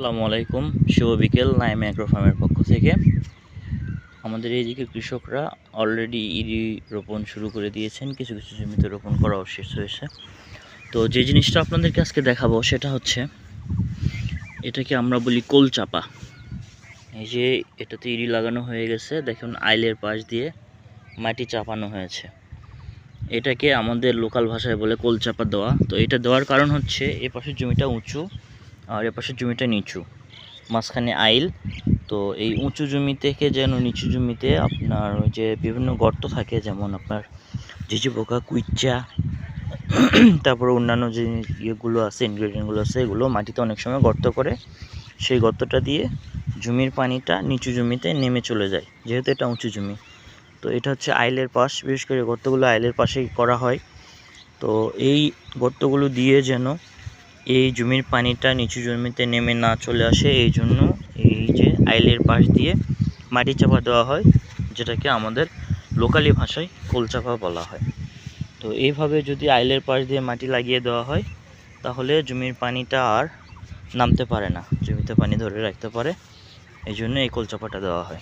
আসসালামু আলাইকুম, শুভ বিকেল। নাইম অ্যাগ্রো ফার্মের পক্ষ থেকে আমাদের এইদিকে কৃষকরা অলরেডি ইরি রোপণ শুরু করে দিয়েছেন, কিছু কিছু জমিতে রোপণ করাও শেষ হয়েছে। তো যে জিনিসটা আপনাদেরকে আজকে দেখাবো সেটা হচ্ছে, এটাকে আমরা বলি কোল চাপা। এই যে এটাতে ইরি লাগানো হয়ে গেছে, দেখুন আইলের পাশ দিয়ে মাটি চাপানো হয়েছে। এটাকে আমাদের লোকাল ভাষায় বলে কোল চাপা দেওয়া। তো এটা দেওয়ার কারণ হচ্ছে, এ পাশের জমিটা উঁচু আর এ পাশের জমিটা নিচু, মাঝখানে আইল। তো এই উঁচু জমি থেকে যেন নিচু জমিতে আপনার ওই যে বিভিন্ন গর্ত থাকে, যেমন আপনার ঝিঝি পোকা, কুইচ্চা, তারপরে অন্যান্য যে ইয়েগুলো আছে, ইনগ্রেডিয়েন্টগুলো আছে, এগুলো মাটিতে অনেক সময় গর্ত করে সেই গর্তটা দিয়ে জমির পানিটা নিচু জমিতে নেমে চলে যায়, যেহেতু এটা উঁচু জমি। তো এটা হচ্ছে আইলের পাশ, বিশেষ করে গর্তগুলো আইলের পাশেই করা হয়। তো এই গর্তগুলো দিয়ে যেন এই জমির পানিটা নিচু জমিতে নেমে না চলে আসে, এই জন্য এই যে আইলের পাশ দিয়ে মাটি চাপা দেওয়া হয়, যেটাকে আমাদের লোকালি ভাষায় কোল চাপা বলা হয়। তো এইভাবে যদি আইলের পাশ দিয়ে মাটি লাগিয়ে দেওয়া হয়, তাহলে জমির পানিটা আর নামতে পারে না, জমিতে পানি ধরে রাখতে পারে। এই জন্য এই কোল চাপাটা দেওয়া হয়।